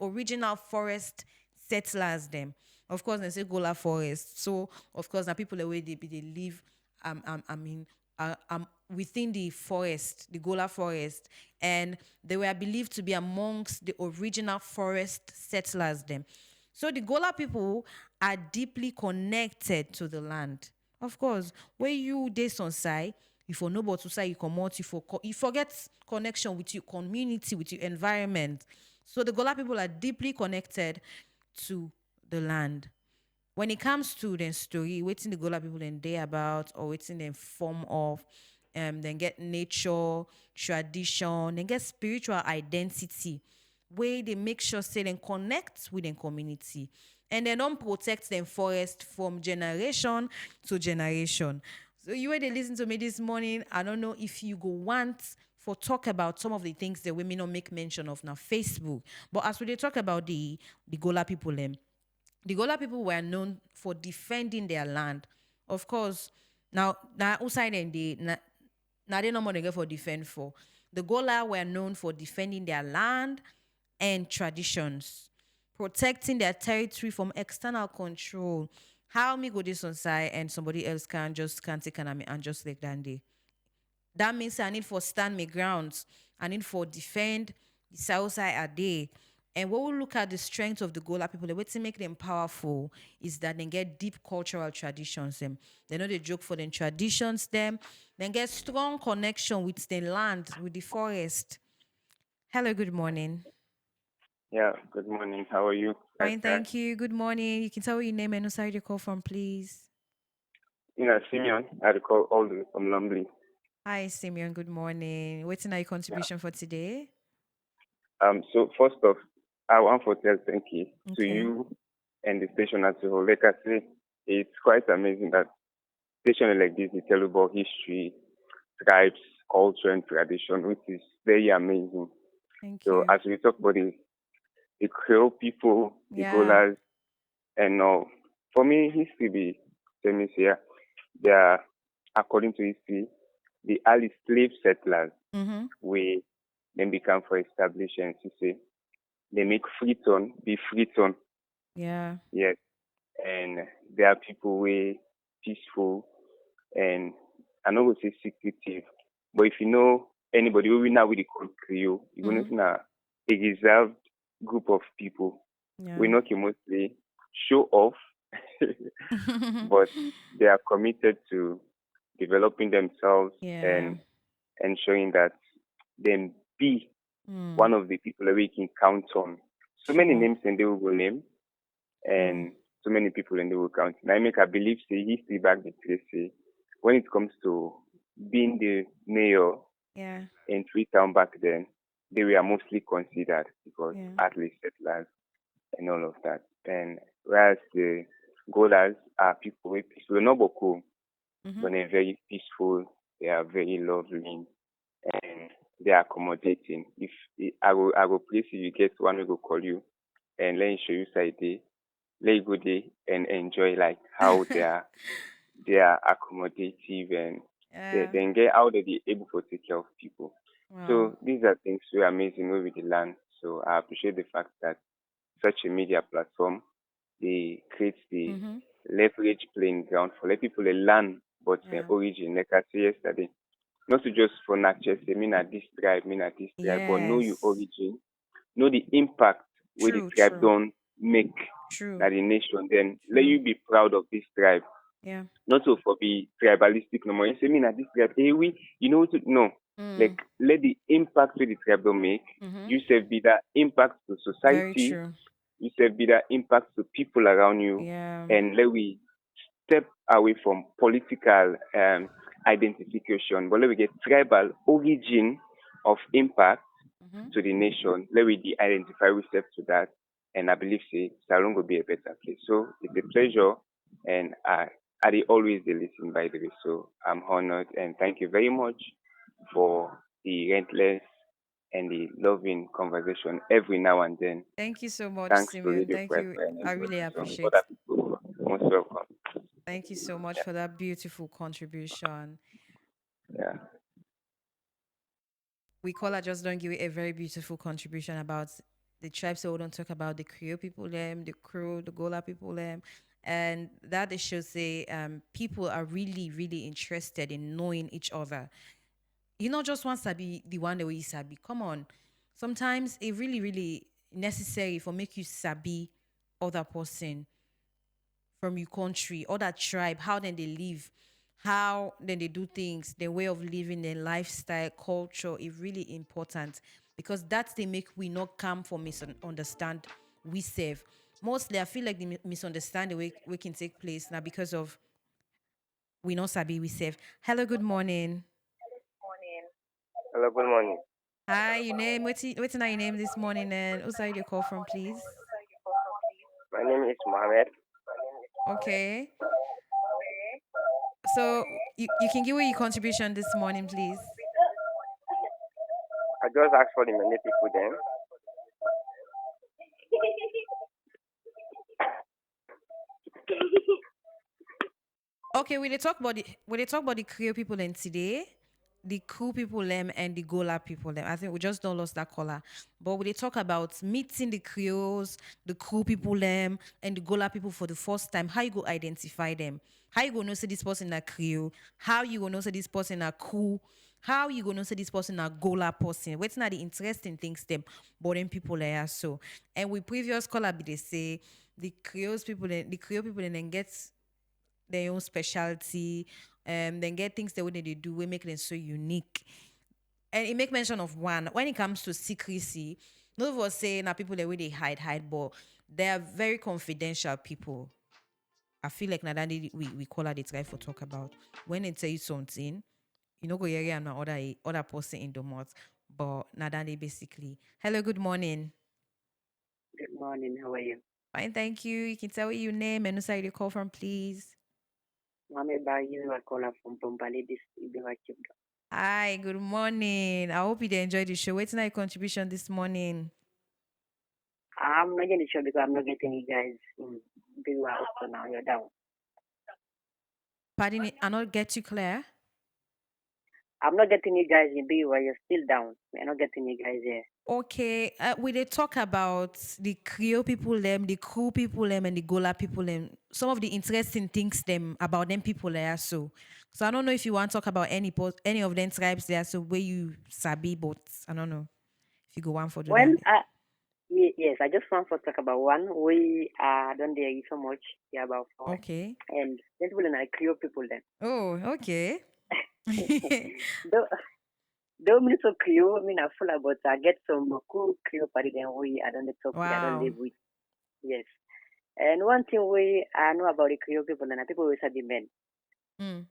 original forest settlers them. Of course, they say Gola forest. So of course, the people the way they live I mean, within the forest, the Gola forest, and they were believed to be amongst the original forest settlers. Them, so the Gola people are deeply connected to the land. Of course, where you this on side, if you know about to say you come out, you forget connection with your community, with your environment. So the Gola people are deeply connected to the land when it comes to the story, waiting the Gola people then day about or waiting them form of then get nature, tradition, then get spiritual identity, where they make sure say they connect with the community. And they don't protect them forest from generation to generation. So you were they listen to me this morning. I don't know if you go want for talk about some of the things that we may not make mention of now Facebook. But as we dey talk about the Gola people them, the Gola people were known for defending their land. Of course, now outside and now they no more they get for defend for. The Gola were known for defending their land and traditions, protecting their territory from external control. How me go this on side and somebody else can't take on me and just like that day. That means I need for stand my grounds. I need for defend the south side a day. And when we look at the strength of the Gola people, the way to make them powerful is that they get deep cultural traditions. Them. They know they joke for them traditions, them. Then get strong connection with the land, with the forest. Hello, good morning. Yeah, good morning. How are you? Fine, thank you. Good morning. You can tell your name and who side you call from, please. Simeon. I recall all the way from Lumley. Hi, Simeon. Good morning. What's your Yeah. contribution for today? So first off, I want to tell thank you to Okay. you and the station as a whole. Like I say, it's quite amazing that station like this they tell about history, tribes, culture, and tradition, which is very amazing. Thank So you. as we talk about the Creole people, the Yeah. Golas, and all, for me, history be famous here. They are, according to history, the early slave settlers Mm-hmm. where then become for establishments. You see, they make Freetown be Freetown, Yeah. yes, and there are people way peaceful and I know we say secretive, but if you know anybody who we now with the call Creole, you're gonna Mm-hmm. see now a reserved group of people. We Yeah. not can mostly show off, but they are committed to developing themselves Yeah. and ensuring that they be Mm. one of the people that we can count on. So many Sure. names and they will go name Sure. and so many people and they will count. And I make I believe say history back the place say when it comes to being the mayor Yeah. In Freetown back then, they were mostly considered because Yeah. at least settlers and all of that. And whereas the Golas are people with peaceful, not Boko, Mm-hmm. but they're very peaceful, they are very lovely, and they are accommodating. If I go place you get one we go call you and let me show you side day, let you go there and enjoy like how they are accommodative and they Yeah. then get how they be able to take care of people. Wow. So these are things so amazing with the land. So I appreciate the fact that such a media platform they create the Mm-hmm. leverage playing ground for let people learn about their Yeah. origin. Like I said yesterday, not to just for nature say me na this tribe, but know your Yes. origin, know the impact where the True, tribe true, don't make true, that the nation. Then let true. you be proud of this tribe. Yeah. Not to for be tribalistic no more. You say me na this tribe, hey we you know to no. Mm. Like let the impact where the tribe don't make, Mm-hmm. you say be that impact to Very society, true. you say be that impact to people around you, Yeah. and let we step away from political identification, but let we get tribal origin of impact Mm-hmm. to the nation. Let we de-identify ourselves to that, and I believe say Salon will be a better place. So it's a pleasure, and I dey always dey listen by the way. So I'm honored, and thank you very much for the relentless and the loving conversation every now and then. Thank you so much, Thanks to Simeon. Radio Thank Five you. and I really everybody. So appreciate. other people most welcome. Thank you so much for that beautiful contribution. Yeah. We call her just don't give it a very beautiful contribution about the tribes. So we don't talk about the Creole people, them, the Creole, the Gola people, them. And that they should say people are really, really interested in knowing each other. You not just want sabi the one the way you sabi. Come on. Sometimes it really, really necessary for make you sabi other person from your country, other tribe, how then they live, how then they do things, their way of living, their lifestyle, culture is really important because that's they make we not come for misunderstand we serve. Mostly, I feel like the misunderstanding we can take place now because of we not sabi we serve. Hello, good morning. Hello, good morning. Hi, your name? What's your name this morning? And who's side you call from, please? My name is Mohammed. Okay. So you can give me your contribution this morning, please. I just asked for the many people then. Okay, we talk about the Creole people then today, the cool people them and the Gola people them. I think we just don't lost that color. But we talk about meeting the Creoles, the cool people them, and the Gola people for the first time. How you go identify them? How you gonna say this person a Creole? How you gonna say this person a cool? How you gonna say this person a Gola person? What's not the interesting things them, but then people are so. And with previous color be they say the Creole people then get their own specialty, then get things the way they do, we make them so unique. And it make mention of one when it comes to secrecy. None of us say now people the way they hide, but they are very confidential people. I feel like now that we call her the try for talk about when they tell you something, you know go area and other person in the mouth. But now that they basically hello, good morning. Good morning. How are you? Fine, thank you. You can tell me your name and who side you call from, please. Mohammed Bayu, I call from Bombali district. Hi, good morning. I hope you did enjoy the show. What's my contribution this morning? I'm not getting sure because I'm not getting you guys in big up so now. You're down. Pardon me, I not get you clear. I'm not getting you guys in big. You're still down. We're not getting you guys here. Okay, we they talk about the Creole people them, the cool people them, and the Gola people them. Some of the interesting things them about them people there. So I don't know if you want to talk about any of them tribes there. So where you sabi, but I don't know if you go one for do Well, that. yes, I just want to talk about one. We don't dare you so much. Yeah, about four. Okay. And then people are Creole people then. Oh, okay. though, though me so Creole, me not full about. I get some cool Creole party then we I don't talk with. I don't Wow. live with. Yes. And one thing we I know about the Creole people and people always have the men. Mm.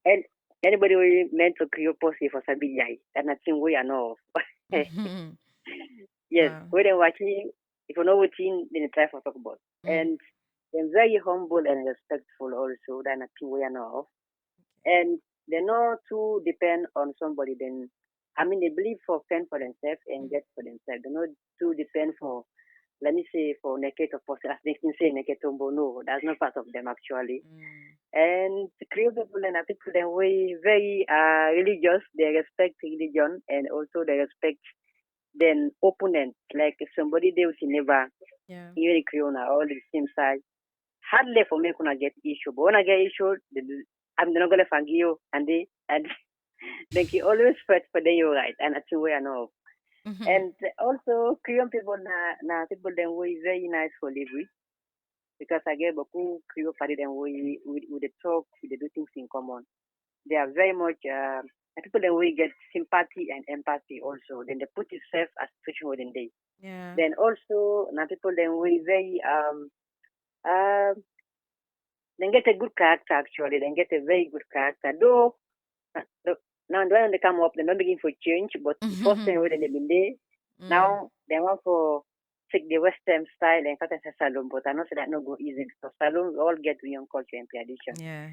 And Anybody we meant to create posse for Sabi Yai, and I think we are know of. Mhm. Yes, Wow. we are watching, if you know what in, then try for talk about. Mm. And they're very humble and respectful also, than I think we are know of. And they not to depend on somebody, then, I mean, they believe for fend for themselves and Mm. get for themselves. They not to depend for, let me say, for naked of person, as they can say naked tombo. No, that's not part of them actually. Mm. And the Creole people and the people then we very religious. They respect religion and also they respect then opponent. Like if somebody they will never Yeah. even the Creole now all the same side. Hardly for me gonna get issue, but when I get issue, I'm not gonna forgive you and they can always fight for the you right and that's the way I know. Mhm. And also Creole people na people then we very nice for live with because I get beaucoup Creole for them we the talk we dey do things in common. They are very much and people then we get sympathy and empathy also. Then they put itself as situation within they. Yeah. Then also now people then we very uh they get a good character actually. They get a very good character. Though now when they come up, they're not looking for change, but the first thing when they've been there, Mm. now they want for take the Western style and cut a salon, but I know say that no go easy because salons all get your culture and tradition. Yeah.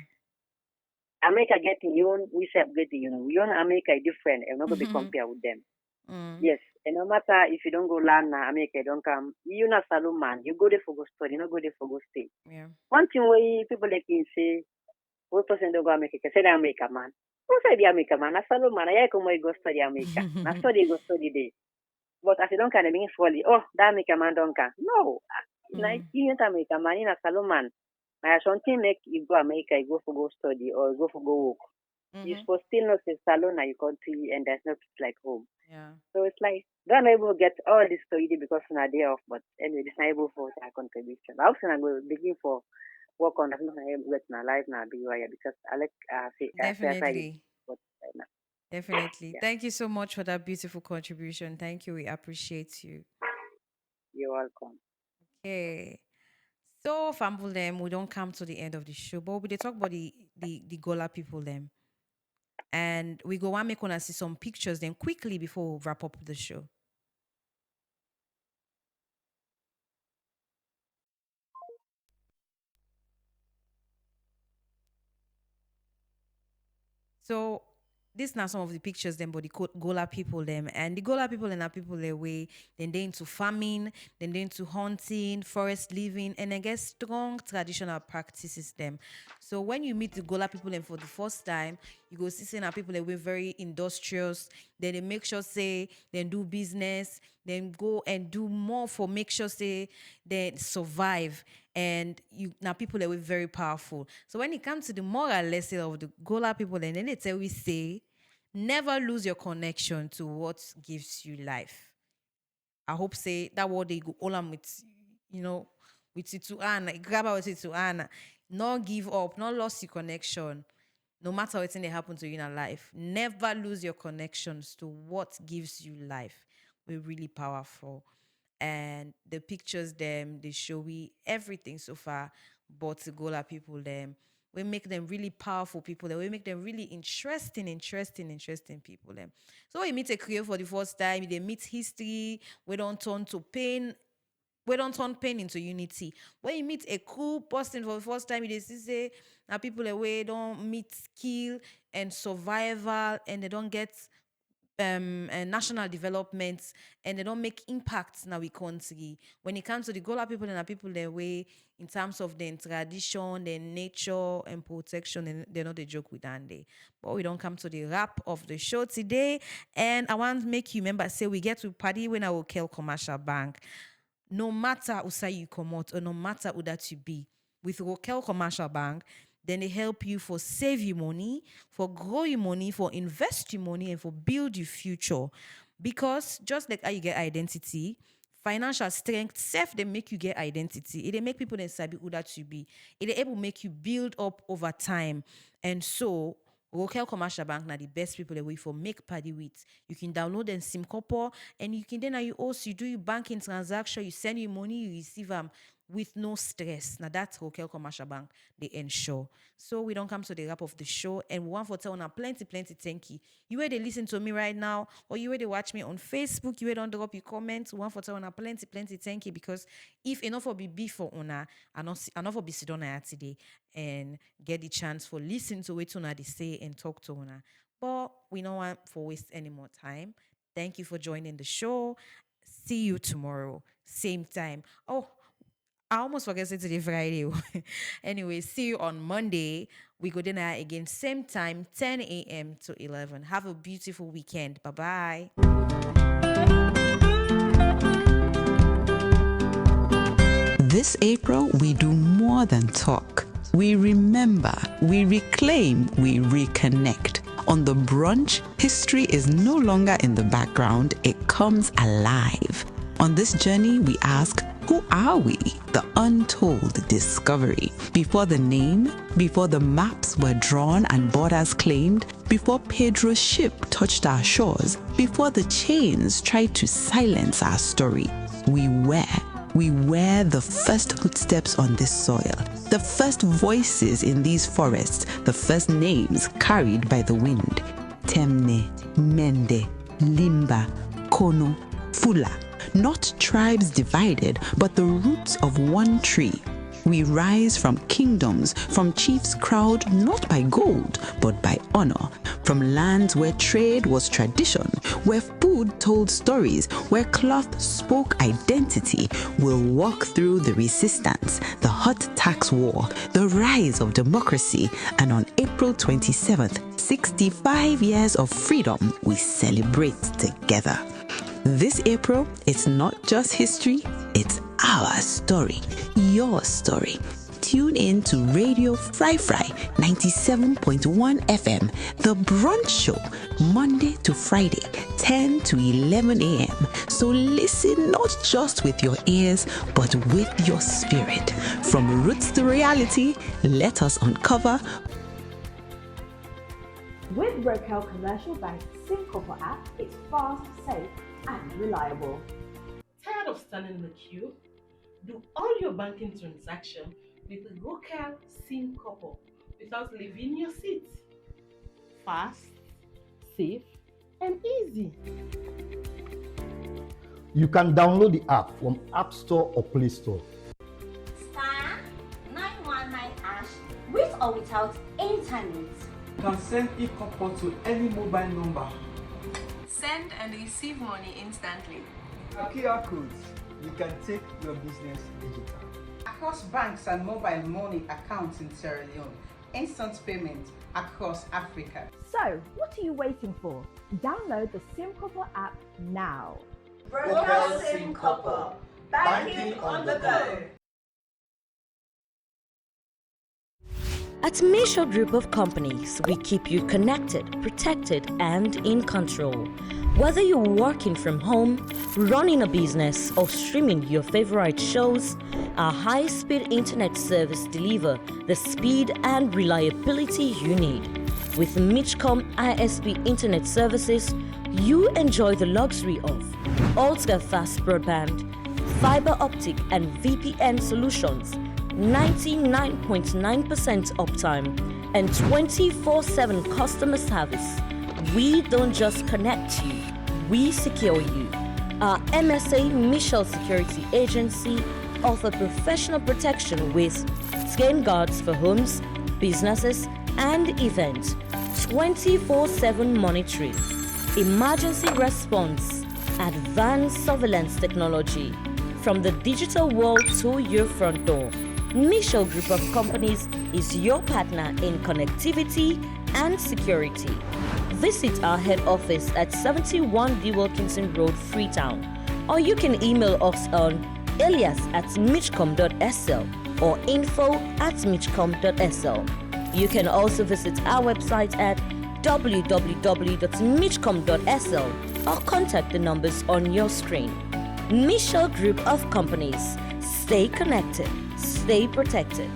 America get your own, we say get your own. We own America is different and not going to be Mhm. compared with them. Mm. Yes, and no matter if you don't go land now, America don't come. You not salon man, you go there for go study, you not go there for go stay. Yeah. One thing where people like you say, what person don't go America, say the America man. Who say the America man? Na salon man, I come go study America. Na study go study there. But as you don't kind of being fully, oh, that America man don't come. No, like Mm. you ain't America man, you a salon man. Now something make you go America, you go for go study or go for go work. You Mhm. supposed still not say salon na your country and there's no place like home. Yeah. So it's like they're not able to get all this story because of a day off, but anyway, it's not able for their contribution. I also going to begin for work on that not able to get my life now be why because I like fair side Definitely. but nah, Definitely. yeah, Thank you so much for that beautiful contribution. Thank you. We appreciate you. you're welcome. Okay. So, Famble them, we don't come to the end of the show, but we dey talk about the Gola people them. And we go and make one see some pictures then quickly before we wrap up the show. So this now some of the pictures them but the Gola people them and the Gola people and our people their way then they into farming, then they into hunting, forest living, and I guess strong traditional practices them. So when you meet the Gola people them for the first time, you go see saying our people they were very industrious. Then they make sure say then do business, then go and do more for make sure say they survive. And you now people that were very powerful. So when it comes to the moral lesson of the Gola people, then they tell we say, never lose your connection to what gives you life. I hope say that what they go all am with, you know, with it to Anna, grab out with it to Anna. Not give up, not lost your connection. No matter what thing they happen to you in life, never lose your connections to what gives you life. We're really powerful. And the pictures them, they show we everything so far, but to Gola people them. We make them really powerful people. Then we make them really interesting people. Them. So when you meet a Creole for the first time, they meet history. We don't turn to pain. We don't turn pain into unity. When you meet a cool person for the first time, they see say now people away don't meet skill and survival, and they don't get and national development, and they don't make impacts in our country. When it comes to the Gola people and the people their way in terms of their tradition, their nature and protection, and they're not a joke with Andy. But we don't come to the wrap of the show today. And I want to make you remember, say we get to party when I will kill commercial bank. No matter who say you come out or no matter who that you be, with Rokel Commercial Bank, then they help you for save your money, for grow your money, for invest your money, and for build your future. Because just like how you get identity, financial strength, self they make you get identity. It they make people then sabi who that you be. It they able make you build up over time. And so Rokel Commercial Bank now the best people that we for make party with. You can download them SIM Copper and you can then now you also you do your banking transaction, you send your money, you receive them with no stress. Now that's Hokel Commercial Bank, they ensure. So we don't come to the wrap of the show, and we want for tell now plenty thank you. You where they listen to me right now, or you where they watch me on Facebook, you where don't drop your comments. We want for tell now plenty thank you, because if enough will be before una, enough will be sit on here today and get the chance for listen to what una they say and talk to una. But we don't want for waste any more time. Thank you for joining the show. See you tomorrow, same time. Oh, I almost forget to say today Friday. Anyway, see you on Monday. We go dinner again, same time, 10 a.m. to 11. Have a beautiful weekend. Bye-bye. This April, we do more than talk. We remember, we reclaim, we reconnect. On the brunch, history is no longer in the background, it comes alive. On this journey, we ask, who are we? The untold discovery. Before the name, before the maps were drawn and borders claimed, before Pedro's ship touched our shores, before the chains tried to silence our story, we were the first footsteps on this soil, the first voices in these forests, the first names carried by the wind. Temne, Mende, Limba, Kono, Fula. Not tribes divided, but the roots of one tree. We rise from kingdoms, from chiefs crowned not by gold, but by honor. From lands where trade was tradition, where food told stories, where cloth spoke identity. We'll walk through the resistance, the hot tax war, the rise of democracy, and on April 27th, 65 years of freedom, we celebrate together. This April, it's not just history, it's our story, your story. Tune in to Radio Fry 97.1 FM, the brunch show, Monday to Friday, 10 to 11 a.m. So listen not just with your ears, but with your spirit. From roots to reality, let us uncover. With Brocal Commercial Bank's SimCopper app, it's fast, safe, and reliable. Tired of standing in the queue? Do all your banking transactions with the Gola SIM couple without leaving your seat. Fast, safe, and easy. You can download the app from App Store or Play Store. Star 919# with or without internet. You can send e-couple to any mobile number. Send and receive money instantly. QR codes. You can take your business digital. Across banks and mobile money accounts in Sierra Leone. Instant payment across Africa. So, what are you waiting for? Download the SimCopper app now. Brocal SimCopper. Banking on the go. At Misho Group of Companies, we keep you connected, protected, and in control. Whether you're working from home, running a business, or streaming your favorite shows, our high-speed internet service delivers the speed and reliability you need. With Mitchcom ISP internet services, you enjoy the luxury of ultra-fast broadband, fiber optic and VPN solutions, 99.9% uptime, and 24/7 customer service. We don't just connect you, we secure you. Our MSA Michelle Security Agency offer professional protection with skin guards for homes, businesses, and events, 24/7 monitoring, emergency response, advanced surveillance technology. From the digital world to your front door, Michelle Group of Companies is your partner in connectivity and security. Visit our head office at 71 D. Wilkinson Road, Freetown, or you can email us on alias@mitchcom.sl or info@mitchcom.sl. You can also visit our website at www.mitchcom.sl or contact the numbers on your screen. Michelle Group of Companies. Stay connected, stay protected.